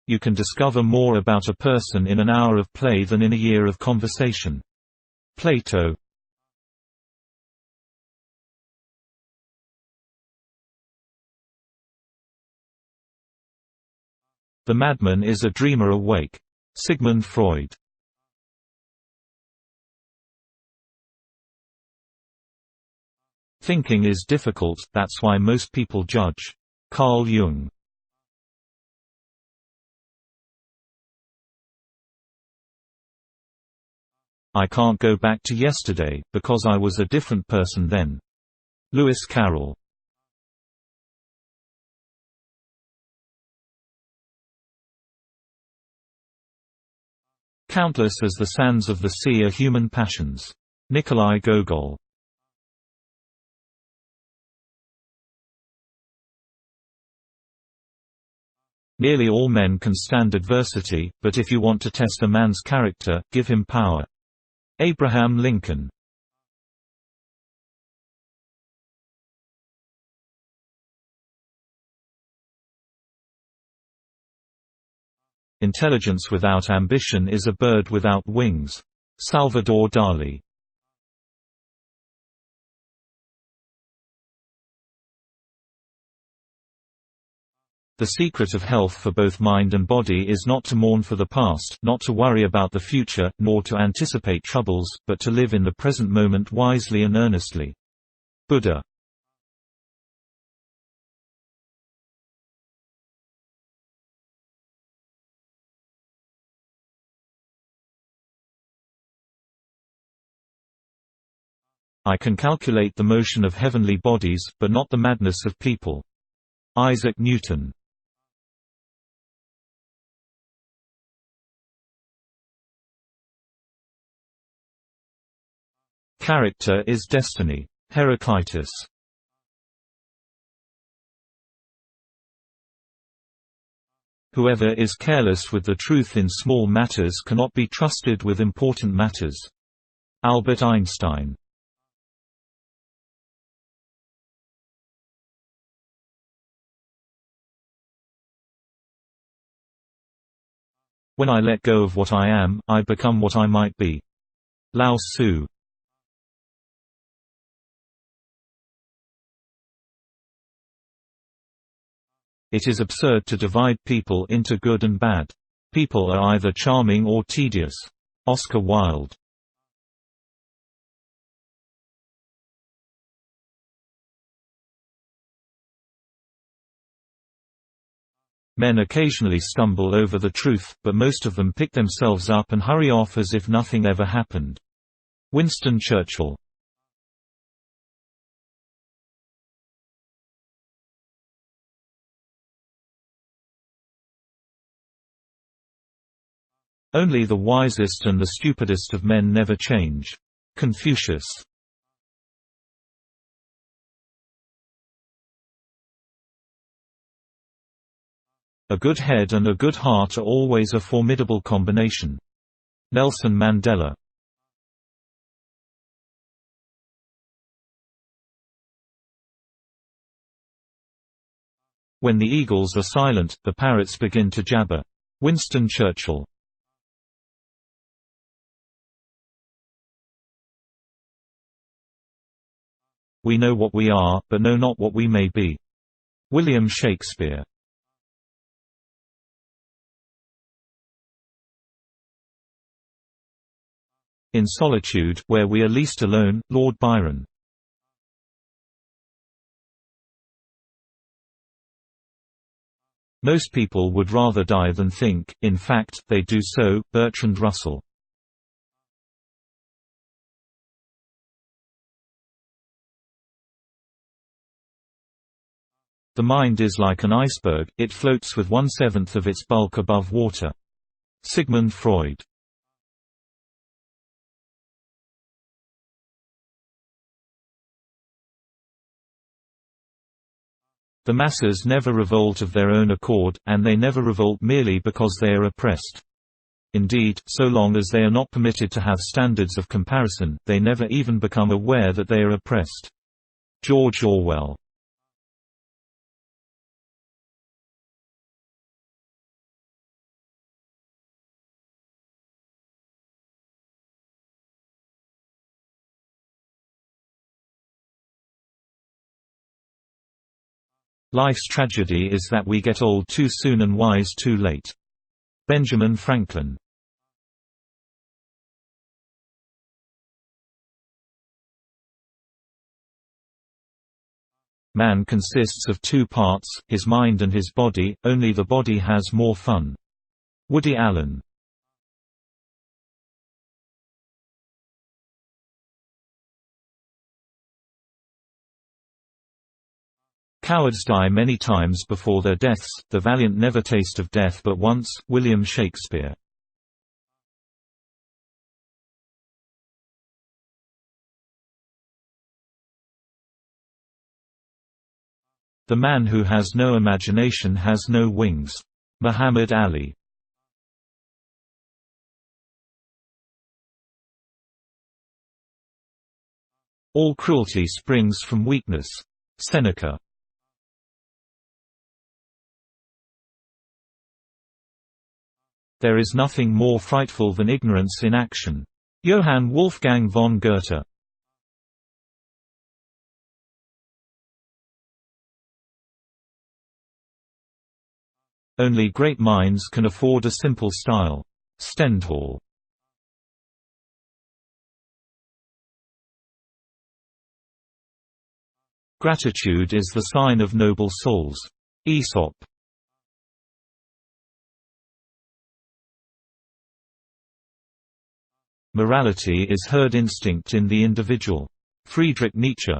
You can discover more about a person in an hour of play than in a year of conversation. Plato. The madman is a dreamer awake. Sigmund Freud. Thinking is difficult, that's why most people judge. Carl Jung. I can't go back to yesterday, because I was a different person then. Lewis Carroll. Countless as the sands of the sea are human passions. Nikolai Gogol. Nearly all men can stand adversity, but if you want to test a man's character, give him power. Abraham Lincoln. Intelligence without ambition is a bird without wings. Salvador Dali. The secret of health for both mind and body is not to mourn for the past, not to worry about the future, nor to anticipate troubles, but to live in the present moment wisely and earnestly. Buddha. I can calculate the motion of heavenly bodies, but not the madness of people. Isaac Newton. Character is destiny. Heraclitus. Whoever is careless with the truth in small matters cannot be trusted with important matters. Albert Einstein. When I let go of what I am, I become what I might be. Lao Tzu. It is absurd to divide people into good and bad. People are either charming or tedious. Oscar Wilde. Men occasionally stumble over the truth, but most of them pick themselves up and hurry off as if nothing ever happened. Winston Churchill. Only the wisest and the stupidest of men never change. Confucius. A good head and a good heart are always a formidable combination. Nelson Mandela. When the eagles are silent, the parrots begin to jabber. Winston Churchill. We know what we are, but know not what we may be. William Shakespeare. In solitude, where we are least alone, Lord Byron. Most people would rather die than think, in fact, they do so, Bertrand Russell. The mind is like an iceberg, it floats with 1/7 of its bulk above water. Sigmund Freud. The masses never revolt of their own accord, and they never revolt merely because they are oppressed. Indeed, so long as they are not permitted to have standards of comparison, they never even become aware that they are oppressed. George Orwell. Life's tragedy is that we get old too soon and wise too late. Benjamin Franklin. Man consists of two parts, his mind and his body, only the body has more fun. Woody Allen. Cowards die many times before their deaths, the valiant never taste of death but once. William Shakespeare. The man who has no imagination has no wings. Muhammad Ali. All cruelty springs from weakness. Seneca. There is nothing more frightful than ignorance in action. Johann Wolfgang von Goethe. Only great minds can afford a simple style. Stendhal. Gratitude is the sign of noble souls. Aesop. Morality is herd instinct in the individual. Friedrich Nietzsche.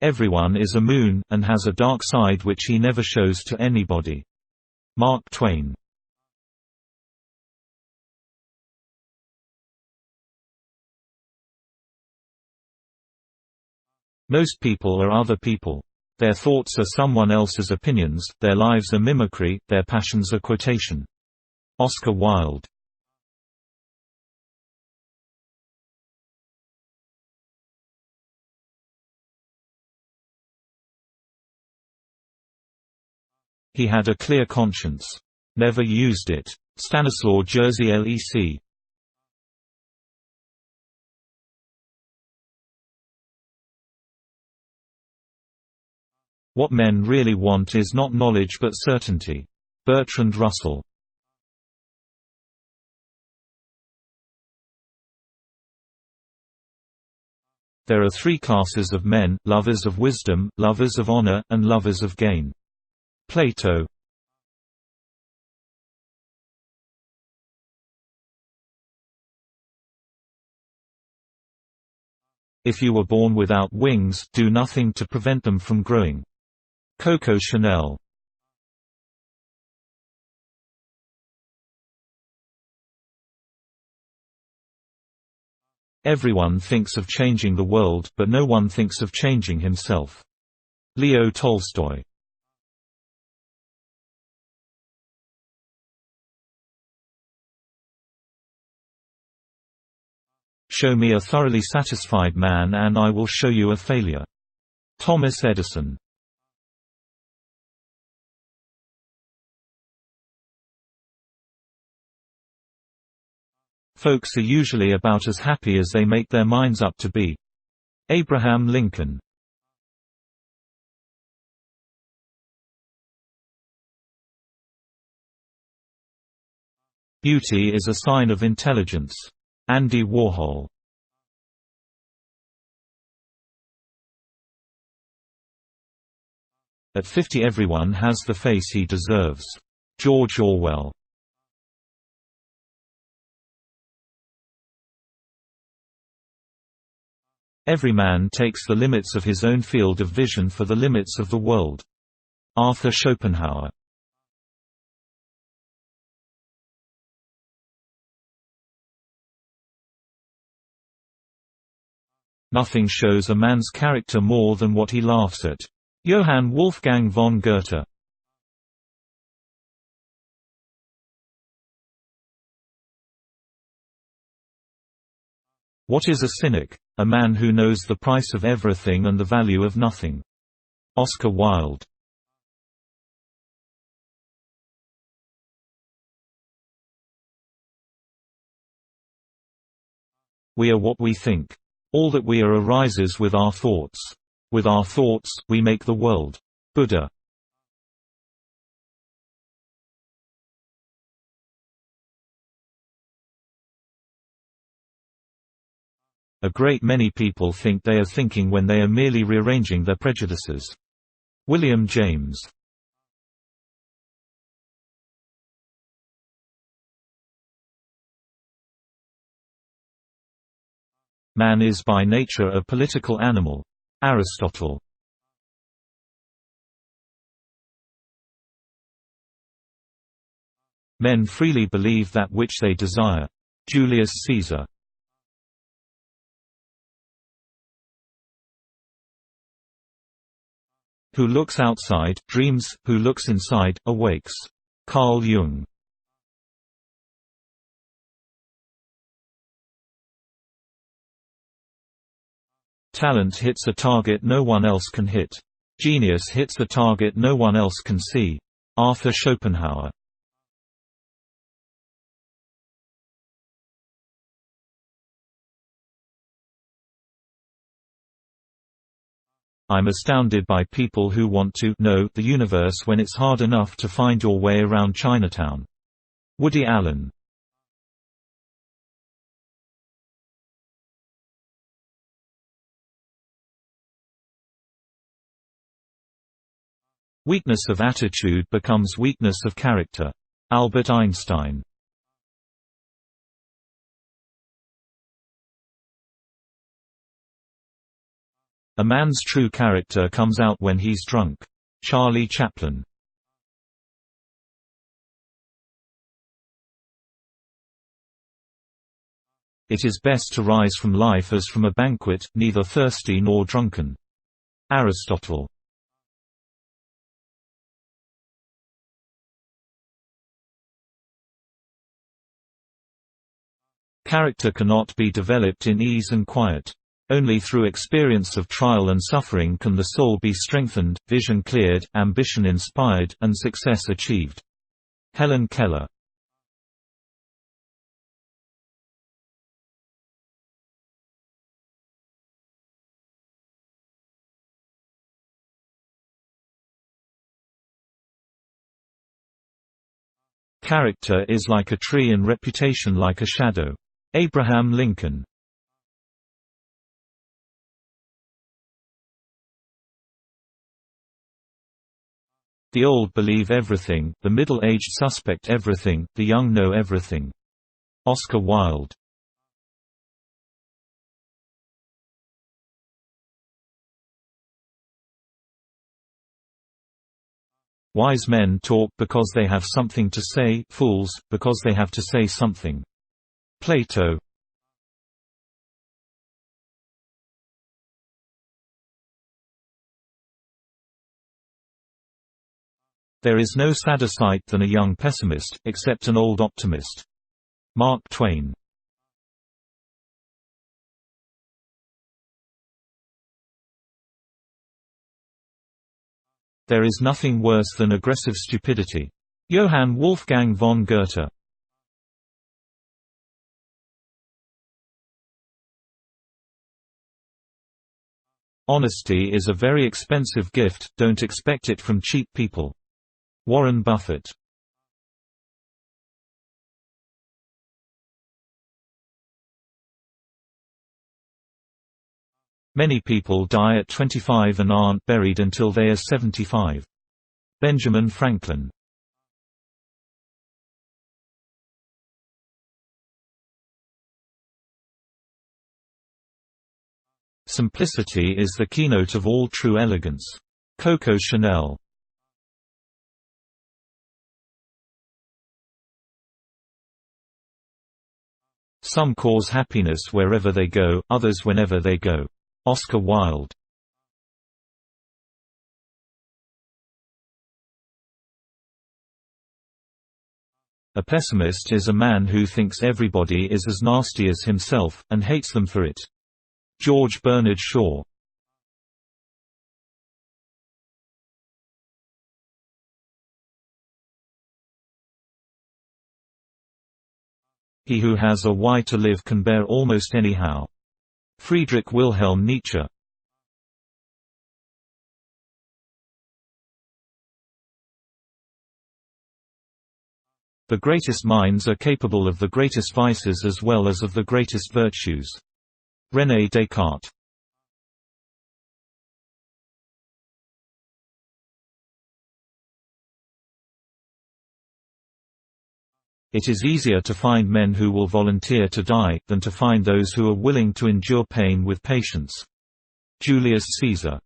Everyone is a moon, and has a dark side which he never shows to anybody. Mark Twain. Most people are other people. Their thoughts are someone else's opinions, their lives are mimicry, their passions are quotation. Oscar Wilde. He had a clear conscience. Never used it. Stanislaw Jerzy Lec. What men really want is not knowledge but certainty. Bertrand Russell. There are three classes of men: lovers of wisdom, lovers of honor, and lovers of gain. Plato. If you were born without wings, do nothing to prevent them from growing. Coco Chanel. Everyone thinks of changing the world, but no one thinks of changing himself. Leo Tolstoy. Show me a thoroughly satisfied man and I will show you a failure. Thomas Edison. Folks are usually about as happy as they make their minds up to be. Abraham Lincoln. Beauty is a sign of intelligence. Andy Warhol. At 50 everyone has the face he deserves. George Orwell. Every man takes the limits of his own field of vision for the limits of the world. Arthur Schopenhauer. Nothing shows a man's character more than what he laughs at. Johann Wolfgang von Goethe. What is a cynic? A man who knows the price of everything and the value of nothing. Oscar Wilde. We are what we think. All that we are arises with our thoughts. With our thoughts, we make the world. Buddha. A great many people think they are thinking when they are merely rearranging their prejudices. William James. Man is by nature a political animal. Aristotle. Men freely believe that which they desire. Julius Caesar. Who looks outside, dreams, who looks inside, awakes. Carl Jung. Talent hits a target no one else can hit. Genius hits a target no one else can see. Arthur Schopenhauer. I'm astounded by people who want to know the universe when it's hard enough to find your way around Chinatown. Woody Allen. Weakness of attitude becomes weakness of character. Albert Einstein. A man's true character comes out when he's drunk. Charlie Chaplin. It is best to rise from life as from a banquet, neither thirsty nor drunken. Aristotle. Character cannot be developed in ease and quiet. Only through experience of trial and suffering can the soul be strengthened, vision cleared, ambition inspired, and success achieved. Helen Keller. Character is like a tree and reputation like a shadow. Abraham Lincoln. The old believe everything, the middle-aged suspect everything, the young know everything. Oscar Wilde. Wise men talk because they have something to say, fools, because they have to say something. Plato. There is no sadder sight than a young pessimist, except an old optimist. Mark Twain. There is nothing worse than aggressive stupidity. Johann Wolfgang von Goethe. Honesty is a very expensive gift, don't expect it from cheap people. Warren Buffett. Many people die at 25 and aren't buried until they are 75. Benjamin Franklin. Simplicity is the keynote of all true elegance. Coco Chanel. Some cause happiness wherever they go, others whenever they go. Oscar Wilde. A pessimist is a man who thinks everybody is as nasty as himself, and hates them for it. George Bernard Shaw. He who has a why to live can bear almost anyhow. Friedrich Wilhelm Nietzsche. The greatest minds are capable of the greatest vices as well as of the greatest virtues. René Descartes. It is easier to find men who will volunteer to die, than to find those who are willing to endure pain with patience. Julius Caesar.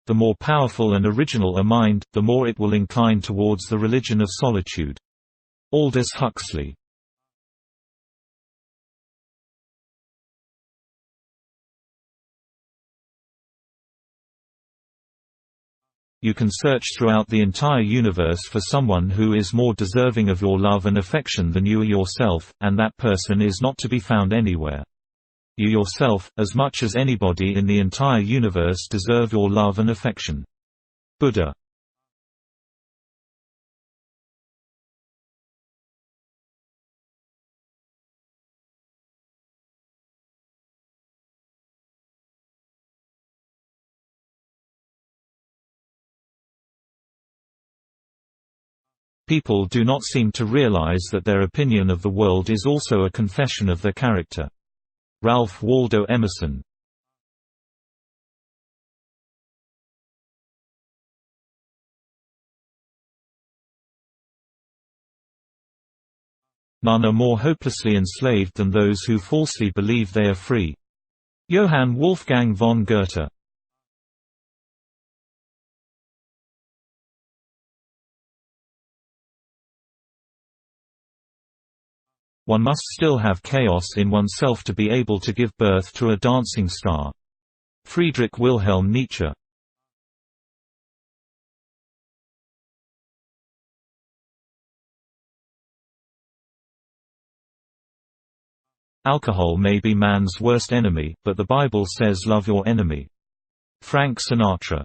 The more powerful and original a mind, the more it will incline towards the religion of solitude. Aldous Huxley. You can search throughout the entire universe for someone who is more deserving of your love and affection than you are yourself, and that person is not to be found anywhere. You yourself, as much as anybody in the entire universe, deserve your love and affection. Buddha. People do not seem to realize that their opinion of the world is also a confession of their character. Ralph Waldo Emerson. None are more hopelessly enslaved than those who falsely believe they are free. Johann Wolfgang von Goethe. One must still have chaos in oneself to be able to give birth to a dancing star. Friedrich Wilhelm Nietzsche. Alcohol may be man's worst enemy, but the Bible says love your enemy. Frank Sinatra.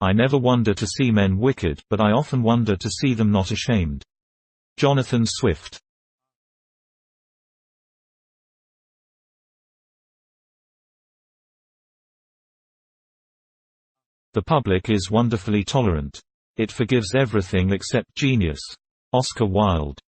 I never wonder to see men wicked, but I often wonder to see them not ashamed. Jonathan Swift. The public is wonderfully tolerant. It forgives everything except genius. Oscar Wilde.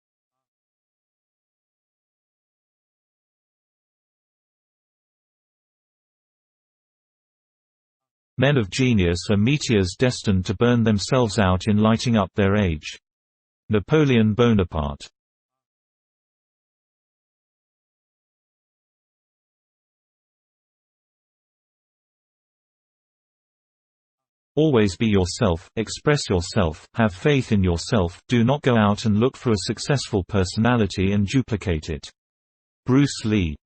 Men of genius are meteors destined to burn themselves out in lighting up their age. Napoleon Bonaparte. Always be yourself, express yourself, have faith in yourself, do not go out and look for a successful personality and duplicate it. Bruce Lee.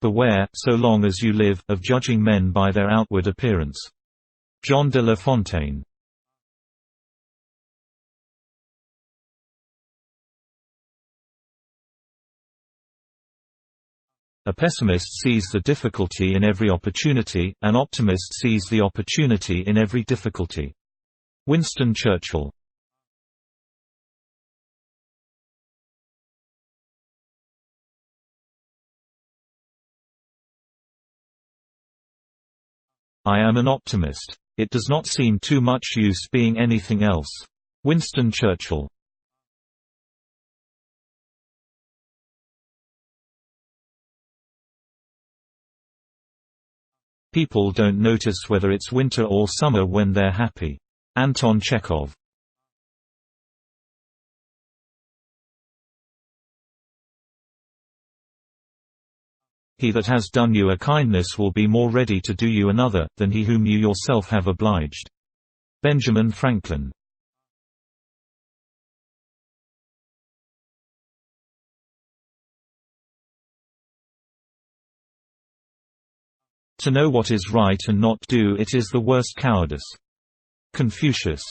Beware, so long as you live, of judging men by their outward appearance. John de La Fontaine. A pessimist sees the difficulty in every opportunity, an optimist sees the opportunity in every difficulty. Winston Churchill. I am an optimist. It does not seem too much use being anything else. Winston Churchill. People don't notice whether it's winter or summer when they're happy. Anton Chekhov. He that has done you a kindness will be more ready to do you another, than he whom you yourself have obliged. Benjamin Franklin. To know what is right and not do it is the worst cowardice. Confucius.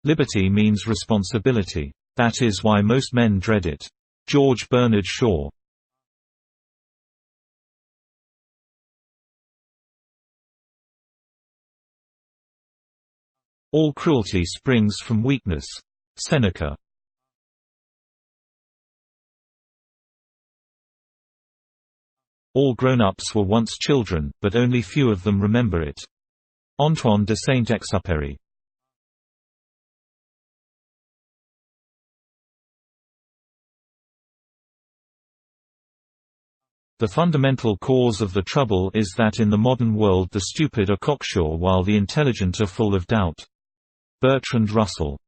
Liberty means responsibility. That is why most men dread it. George Bernard Shaw. All cruelty springs from weakness. Seneca. All grown-ups were once children, but only few of them remember it. Antoine de Saint-Exupéry. The fundamental cause of the trouble is that in the modern world the stupid are cocksure while the intelligent are full of doubt. Bertrand Russell.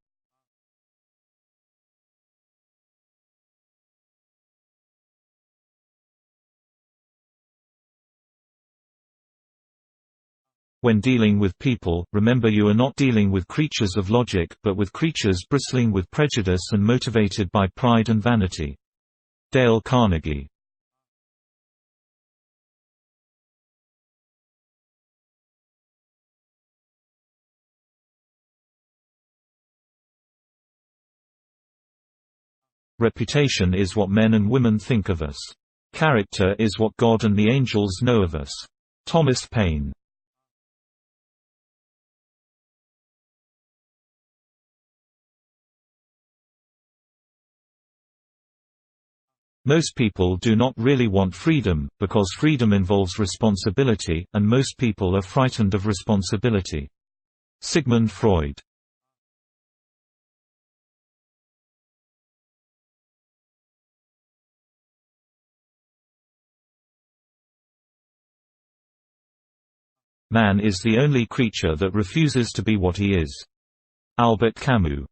When dealing with people, remember you are not dealing with creatures of logic, but with creatures bristling with prejudice and motivated by pride and vanity. Dale Carnegie. Reputation is what men and women think of us. Character is what God and the angels know of us. Thomas Paine. Most people do not really want freedom, because freedom involves responsibility, and most people are frightened of responsibility. Sigmund Freud. Man is the only creature that refuses to be what he is. Albert Camus.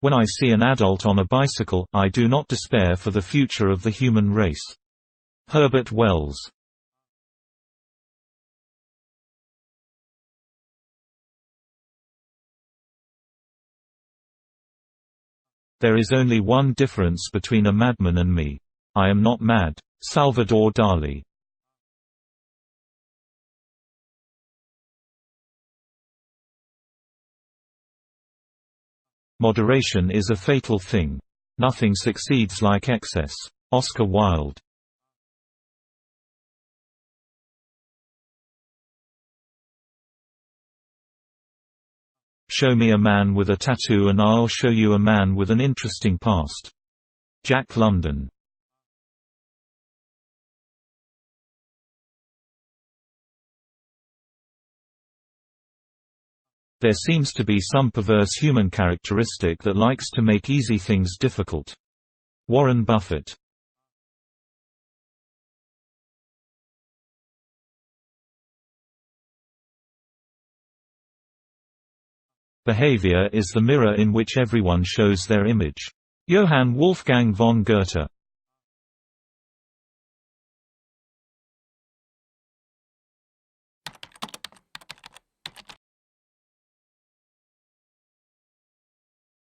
When I see an adult on a bicycle, I do not despair for the future of the human race. Herbert Wells. There is only one difference between a madman and me. I am not mad. Salvador Dali. Moderation is a fatal thing. Nothing succeeds like excess. Oscar Wilde. Show me a man with a tattoo and I'll show you a man with an interesting past. Jack London. There seems to be some perverse human characteristic that likes to make easy things difficult. Warren Buffett. Behavior is the mirror in which everyone shows their image. Johann Wolfgang von Goethe.